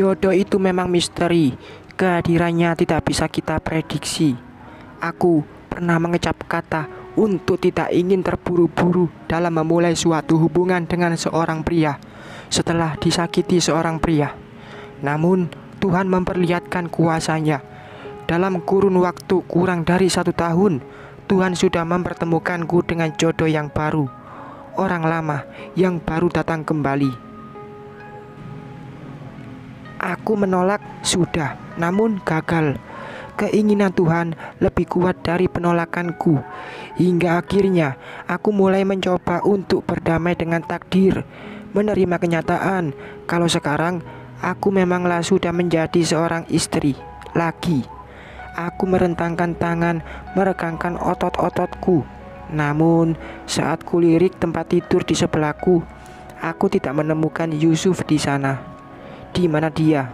Jodoh itu memang misteri, kehadirannya tidak bisa kita prediksi. Aku pernah mengecap kata untuk tidak ingin terburu-buru dalam memulai suatu hubungan dengan seorang pria setelah disakiti seorang pria. Namun Tuhan memperlihatkan kuasa-Nya. Dalam kurun waktu kurang dari 1 tahun, Tuhan sudah mempertemukanku dengan jodoh yang baru, orang lama yang baru datang kembali. Aku menolak sudah, namun gagal. Keinginan Tuhan lebih kuat dari penolakanku. Hingga akhirnya aku mulai mencoba untuk berdamai dengan takdir, menerima kenyataan kalau sekarang aku memanglah sudah menjadi seorang istri lagi. Aku merentangkan tangan, meregangkan otot-ototku. Namun saat kulirik tempat tidur di sebelahku, aku tidak menemukan Yusuf di sana. Di mana dia?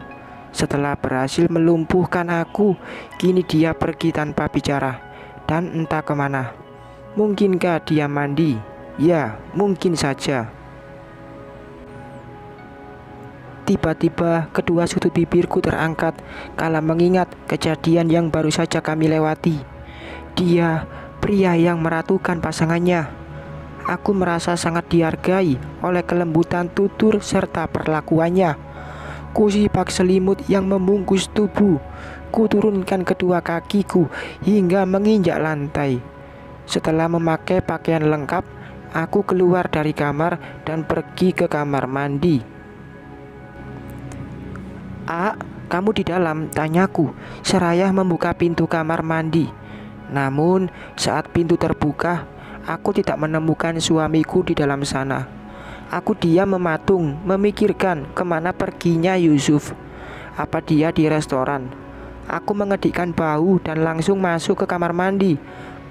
Setelah berhasil melumpuhkan aku, kini dia pergi tanpa bicara dan entah kemana. Mungkinkah dia mandi? Ya, mungkin saja. Tiba-tiba kedua sudut bibirku terangkat kala mengingat kejadian yang baru saja kami lewati. Dia pria yang meratukan pasangannya. Aku merasa sangat dihargai oleh kelembutan tutur serta perlakuannya. Kusipak selimut yang membungkus tubuh. Kuturunkan kedua kakiku hingga menginjak lantai. Setelah memakai pakaian lengkap, aku keluar dari kamar dan pergi ke kamar mandi. Kamu di dalam?" tanyaku, seraya membuka pintu kamar mandi. Namun saat pintu terbuka, aku tidak menemukan suamiku di dalam sana. Aku diam mematung, memikirkan kemana perginya Yusuf. Apa dia di restoran? Aku mengedikkan bahu dan langsung masuk ke kamar mandi,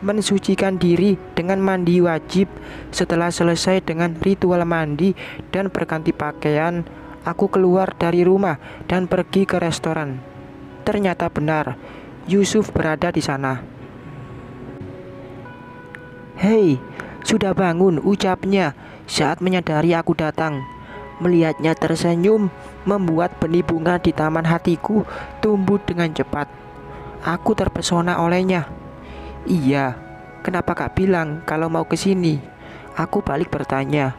mensucikan diri dengan mandi wajib. Setelah selesai dengan ritual mandi dan berganti pakaian, aku keluar dari rumah dan pergi ke restoran. Ternyata benar, Yusuf berada di sana. "Hei, sudah bangun?" ucapnya saat menyadari aku datang. Melihatnya tersenyum membuat benih bunga di taman hatiku tumbuh dengan cepat. Aku terpesona olehnya. "Iya, kenapa Kak bilang kalau mau ke sini?" Aku balik bertanya.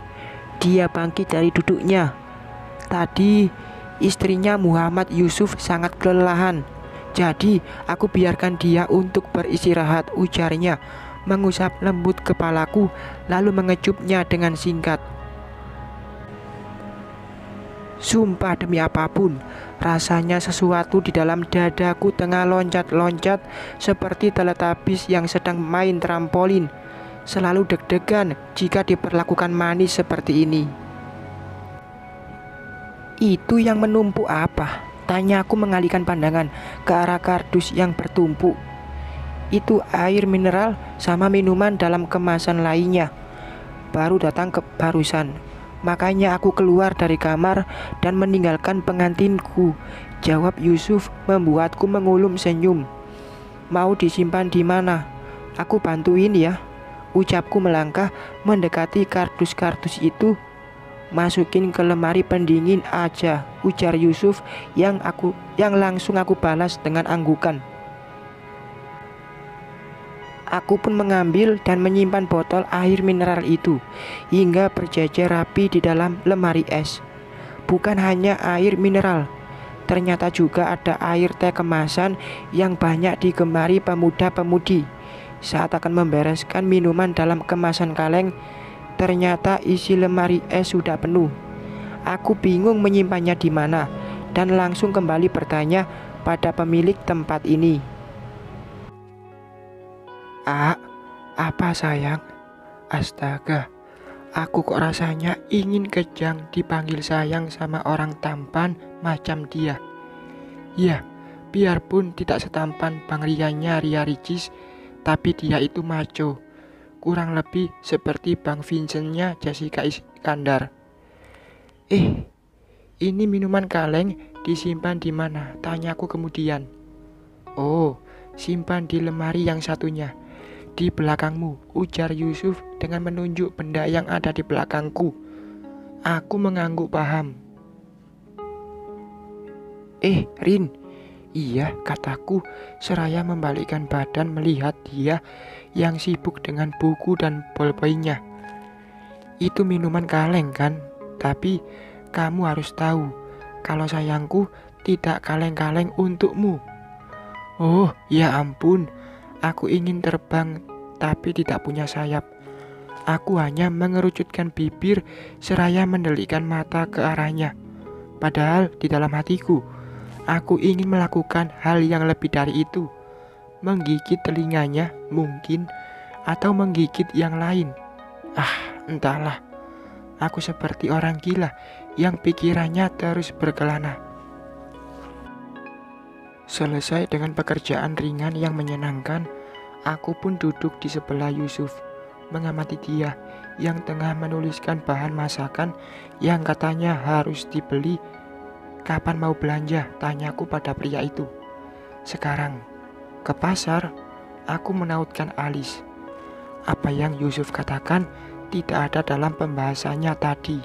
Dia bangkit dari duduknya. "Tadi istrinya Muhammad Yusuf sangat kelelahan, jadi aku biarkan dia untuk beristirahat," ujarnya, mengusap lembut kepalaku lalu mengecupnya dengan singkat. Sumpah demi apapun, rasanya sesuatu di dalam dadaku tengah loncat-loncat seperti Teletubbies yang sedang main trampolin. Selalu deg-degan jika diperlakukan manis seperti ini. "Itu yang menumpuk apa?" tanyaku mengalihkan pandangan ke arah kardus yang bertumpuk. "Itu air mineral sama minuman dalam kemasan lainnya. Baru datang barusan. Makanya aku keluar dari kamar dan meninggalkan pengantinku," jawab Yusuf membuatku mengulum senyum. "Mau disimpan di mana? Aku bantuin ya," ucapku melangkah mendekati kardus-kardus itu. "Masukin ke lemari pendingin aja," ujar Yusuf yang langsung aku balas dengan anggukan. Aku pun mengambil dan menyimpan botol air mineral itu hingga berjejer rapi di dalam lemari es. Bukan hanya air mineral, ternyata juga ada air teh kemasan yang banyak digemari pemuda-pemudi. Saat akan membereskan minuman dalam kemasan kaleng, ternyata isi lemari es sudah penuh. Aku bingung menyimpannya di mana dan langsung kembali bertanya pada pemilik tempat ini. Apa sayang?" "Astaga, aku kok rasanya ingin kejang dipanggil sayang sama orang tampan macam dia. Ya, biarpun tidak setampan Bang Riannya Ria Ricis, tapi dia itu maco. Kurang lebih seperti Bang Vincentnya Jessica Iskandar." Ini minuman kaleng disimpan di mana?" tanyaku kemudian. "Oh, simpan di lemari yang satunya. Di belakangmu," ujar Yusuf dengan menunjuk benda yang ada di belakangku. Aku mengangguk paham. Rin, iya, kataku seraya membalikkan badan melihat dia yang sibuk dengan buku dan bolpoinnya. Itu minuman kaleng kan? Tapi kamu harus tahu, kalau sayangku tidak kaleng-kaleng untukmu. Oh, ya ampun, aku ingin terbang tapi tidak punya sayap. Aku hanya mengerucutkan bibir seraya mendelikkan mata ke arahnya. Padahal di dalam hatiku, aku ingin melakukan hal yang lebih dari itu. Menggigit telinganya mungkin, atau menggigit yang lain. Entahlah. Aku seperti orang gila yang pikirannya terus berkelana. Selesai dengan pekerjaan ringan yang menyenangkan, aku pun duduk di sebelah Yusuf, mengamati dia yang tengah menuliskan bahan masakan yang katanya harus dibeli. Kapan mau belanja? Tanyaku pada pria itu. Sekarang. Ke pasar? Aku menautkan alis. Apa yang Yusuf katakan tidak ada dalam pembahasannya tadi.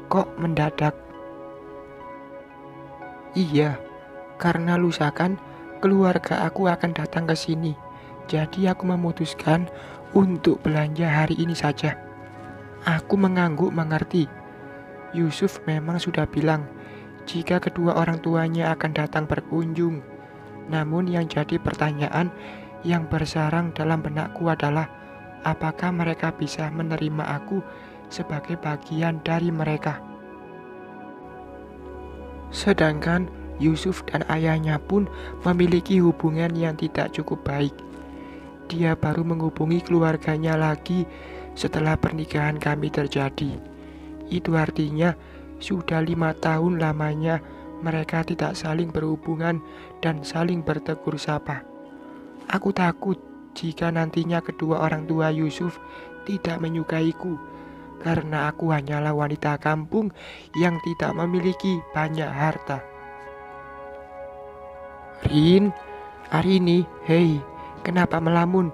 Kok mendadak? Iya, karena lusa kan keluarga aku akan datang ke sini. Jadi aku memutuskan untuk belanja hari ini saja. Aku mengangguk mengerti. Yusuf memang sudah bilang jika kedua orang tuanya akan datang berkunjung. Namun yang jadi pertanyaan yang bersarang dalam benakku adalah apakah mereka bisa menerima aku sebagai bagian dari mereka? Sedangkan Yusuf dan ayahnya pun memiliki hubungan yang tidak cukup baik. Dia baru menghubungi keluarganya lagi setelah pernikahan kami terjadi. Itu artinya sudah 5 tahun lamanya mereka tidak saling berhubungan dan saling bertegur sapa. Aku takut jika nantinya kedua orang tua Yusuf tidak menyukaiku, karena aku hanyalah wanita kampung yang tidak memiliki banyak harta. Rin, Arini, hei, kenapa melamun?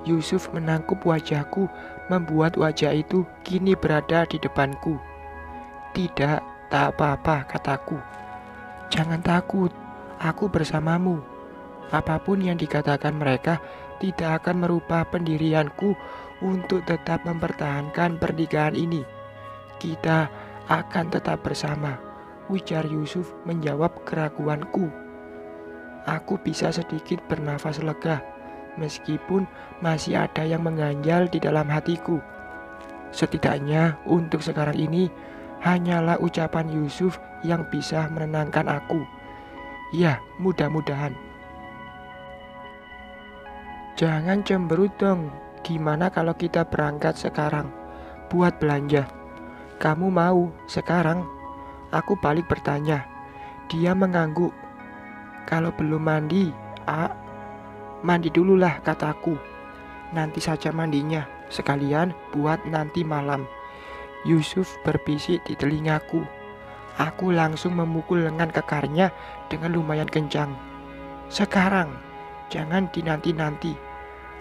Yusuf menangkup wajahku, membuat wajah itu kini berada di depanku. Tidak, tak apa-apa, kataku. Jangan takut, aku bersamamu. Apapun yang dikatakan mereka tidak akan merubah pendirianku untuk tetap mempertahankan pernikahan ini. Kita akan tetap bersama, ujar Yusuf menjawab keraguanku. Aku bisa sedikit bernafas lega, meskipun masih ada yang mengganjal di dalam hatiku. Setidaknya untuk sekarang ini, hanyalah ucapan Yusuf yang bisa menenangkan aku. Ya, mudah-mudahan. Jangan cemberut dong. Gimana kalau kita berangkat sekarang buat belanja? Kamu mau sekarang? Aku balik bertanya. Dia mengangguk. Kalau belum mandi, mandi dululah, kataku. Nanti saja mandinya, sekalian buat nanti malam. Yusuf berbisik di telingaku. Aku langsung memukul lengan kekarnya dengan lumayan kencang. Sekarang, jangan dinanti-nanti.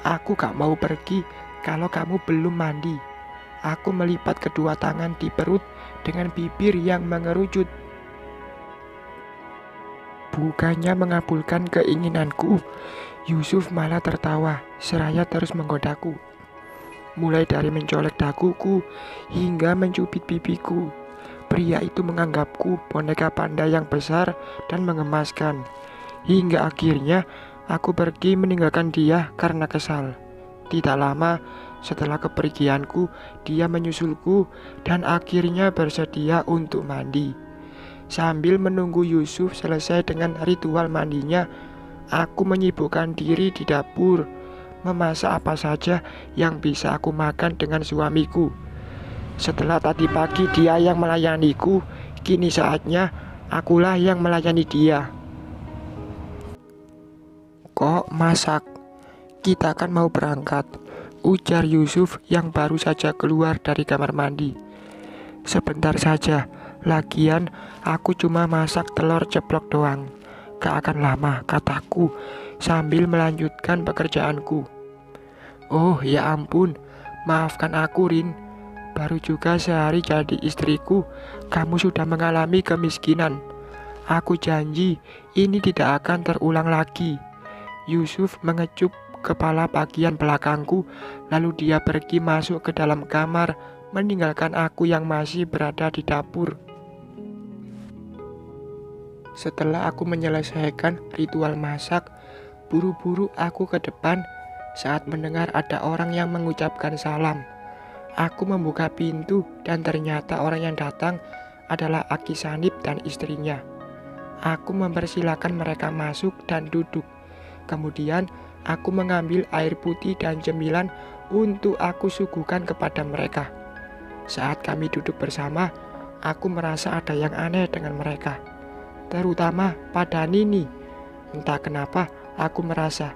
Aku gak mau pergi kalau kamu belum mandi. Aku melipat kedua tangan di perut dengan bibir yang mengerucut. Bukannya mengabulkan keinginanku, Yusuf malah tertawa seraya terus menggodaku. Mulai dari mencolek daguku hingga mencubit pipiku. Pria itu menganggapku boneka panda yang besar dan mengemaskan. Hingga akhirnya aku pergi meninggalkan dia karena kesal. Tidak lama setelah kepergianku, dia menyusulku dan akhirnya bersedia untuk mandi. Sambil menunggu Yusuf selesai dengan ritual mandinya, aku menyibukkan diri di dapur, memasak apa saja yang bisa aku makan dengan suamiku. Setelah tadi pagi dia yang melayaniku, kini saatnya akulah yang melayani dia. Kok masak? Kita kan mau berangkat, ujar Yusuf yang baru saja keluar dari kamar mandi. Sebentar saja, lagian aku cuma masak telur ceplok doang. Gak akan lama, kataku sambil melanjutkan pekerjaanku. Oh ya ampun, maafkan aku Rin. Baru juga sehari jadi istriku, kamu sudah mengalami kemiskinan. Aku janji ini tidak akan terulang lagi. Yusuf mengecup kepala bagian belakangku, lalu dia pergi masuk ke dalam kamar, meninggalkan aku yang masih berada di dapur. Setelah aku menyelesaikan ritual masak, buru-buru aku ke depan saat mendengar ada orang yang mengucapkan salam. Aku membuka pintu dan ternyata orang yang datang adalah Aki Sanip dan istrinya. Aku mempersilahkan mereka masuk dan duduk. Kemudian aku mengambil air putih dan cemilan untuk aku suguhkan kepada mereka. Saat kami duduk bersama, aku merasa ada yang aneh dengan mereka, terutama pada Nini. Entah kenapa aku merasa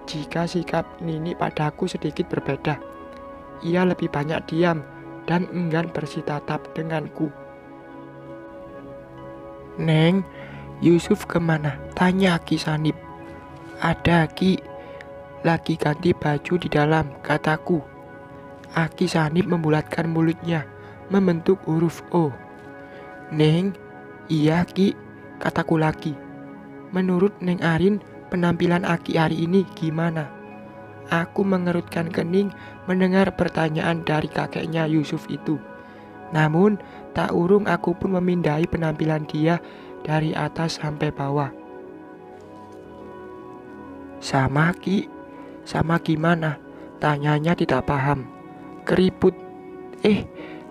jika sikap Nini padaku sedikit berbeda. Ia lebih banyak diam dan enggan bersitatap denganku. "Neng, Yusuf kemana?" tanya Ki Sanip. "Ada Ki, lagi ganti baju di dalam," kataku. Aki Sanip membulatkan mulutnya, membentuk huruf O. "Neng, iya Ki," kataku lagi. "Menurut Neng Arin, penampilan Aki hari ini gimana?" Aku mengerutkan kening mendengar pertanyaan dari kakeknya Yusuf itu. Namun, tak urung aku pun memindai penampilan dia dari atas sampai bawah. "Sama Ki." "Sama gimana?" tanyanya tidak paham. "Keriput."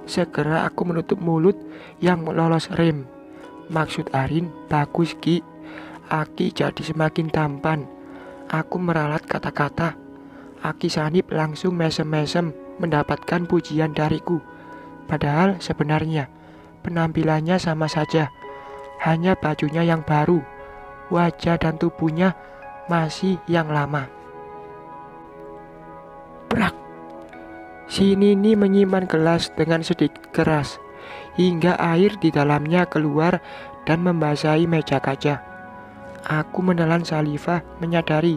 Segera aku menutup mulut yang lolos rem. "Maksud Arin bagus Ki. Aki jadi semakin tampan." Aku meralat kata-kata. Aki Sanip langsung mesem-mesem mendapatkan pujian dariku. Padahal sebenarnya penampilannya sama saja. Hanya bajunya yang baru, wajah dan tubuhnya masih yang lama. Brak! Si Nini menyimpan gelas dengan sedikit keras, hingga air di dalamnya keluar dan membasahi meja kaca. Aku menelan saliva menyadari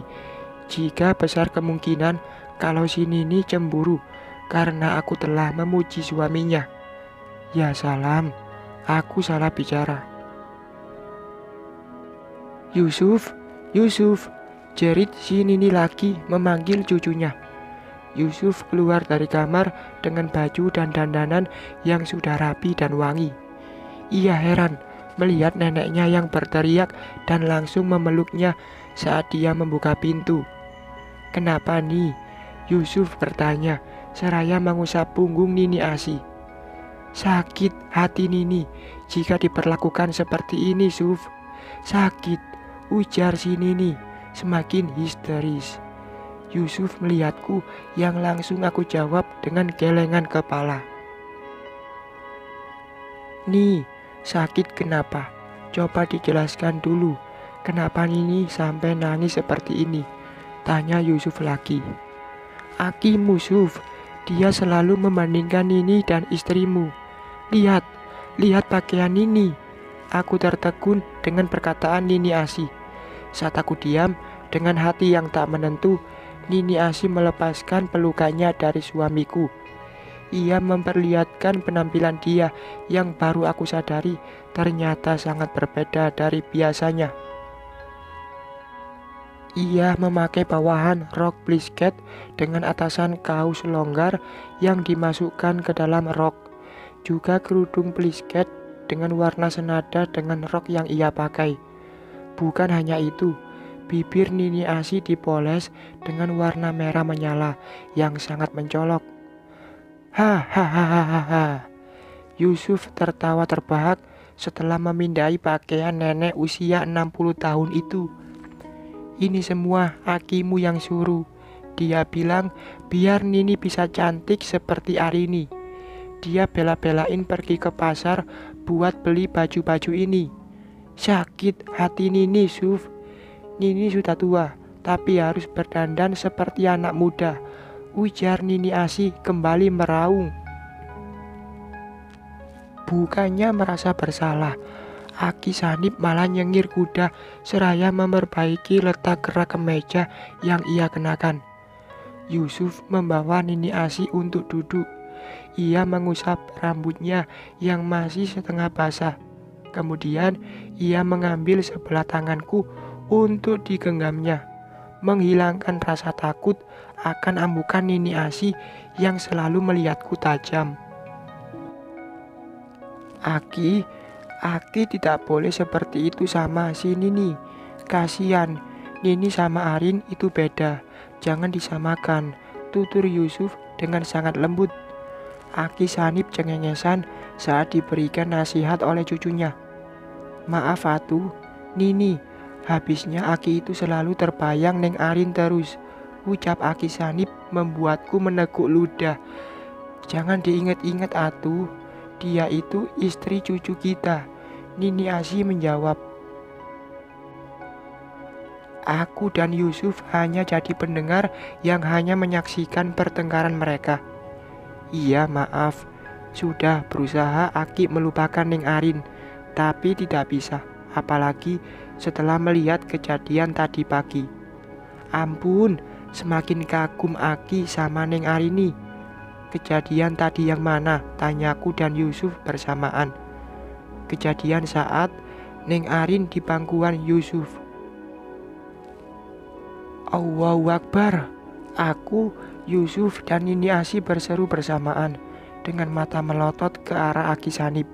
jika besar kemungkinan kalau si Nini cemburu karena aku telah memuji suaminya. Ya salam, aku salah bicara. "Yusuf, Yusuf," jerit si Nini lagi memanggil cucunya. Yusuf keluar dari kamar dengan baju dan dandanan yang sudah rapi dan wangi. Ia heran melihat neneknya yang berteriak dan langsung memeluknya saat dia membuka pintu. "Kenapa nih?" Yusuf bertanya seraya mengusap punggung Nini Asi. "Sakit hati Nini jika diperlakukan seperti ini, Suf. Sakit," ujar si Nini semakin histeris. Yusuf melihatku yang langsung aku jawab dengan gelengan kepala. "Nih, sakit kenapa? Coba dijelaskan dulu. Kenapa Nini sampai nangis seperti ini?" tanya Yusuf lagi. "Aki Yusuf, dia selalu membandingkan Nini dan istrimu. Lihat pakaian Nini." Aku tertegun dengan perkataan Nini Asi. Saat aku diam dengan hati yang tak menentu, Nini Asi melepaskan pelukannya dari suamiku. Ia memperlihatkan penampilan dia yang baru aku sadari ternyata sangat berbeda dari biasanya. Ia memakai bawahan rok plisket dengan atasan kaos longgar yang dimasukkan ke dalam rok. Juga kerudung plisket dengan warna senada dengan rok yang ia pakai. Bukan hanya itu, bibir Nini Asi dipoles dengan warna merah menyala yang sangat mencolok. Hahaha. Yusuf tertawa terbahak setelah memindai pakaian nenek usia 60 tahun itu. "Ini semua Akimu yang suruh. Dia bilang biar Nini bisa cantik seperti Arini. Dia bela-belain pergi ke pasar buat beli baju-baju ini. Sakit hati Nini, Suf. Nini sudah tua, tapi harus berdandan seperti anak muda," ujar Nini Asi kembali meraung. Bukannya merasa bersalah, Aki Sanip malah nyengir kuda seraya memperbaiki letak gerak kemeja yang ia kenakan. Yusuf membawa Nini Asi untuk duduk. Ia mengusap rambutnya yang masih setengah basah. Kemudian ia mengambil sebelah tanganku untuk digenggamnya, menghilangkan rasa takut akan ambukan Nini Asi yang selalu melihatku tajam. Aki tidak boleh seperti itu sama si Nini. Kasihan, Nini sama Arin itu beda. Jangan disamakan, tutur Yusuf dengan sangat lembut. Aki Sanip cengengesan saat diberikan nasihat oleh cucunya. Maaf Atu, Nini, habisnya Aki itu selalu terbayang Neng Arin terus. Ucap Aki Sanip membuatku meneguk ludah. Jangan diingat-ingat Atu, dia itu istri cucu kita. Nini Asi menjawab. Aku dan Yusuf hanya jadi pendengar yang hanya menyaksikan pertengkaran mereka. Iya maaf, sudah berusaha Aki melupakan Neng Arin, tapi tidak bisa, apalagi setelah melihat kejadian tadi pagi. Ampun, semakin kagum Aki sama Neng Arini. Kejadian tadi yang mana? Tanyaku dan Yusuf bersamaan. Kejadian saat Neng Arin di pangkuan Yusuf. Allahu Akbar. Aku, Yusuf dan Nini Asi berseru bersamaan dengan mata melotot ke arah Aki Sanip.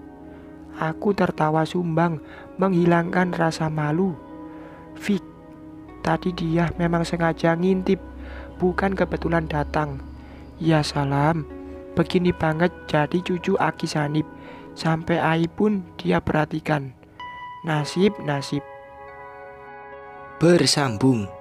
Aku tertawa sumbang, menghilangkan rasa malu. Fik, tadi dia memang sengaja ngintip, bukan kebetulan datang. Ya salam, begini banget jadi cucu Aki Sanip. Sampai Ai pun dia perhatikan. Nasib. Bersambung.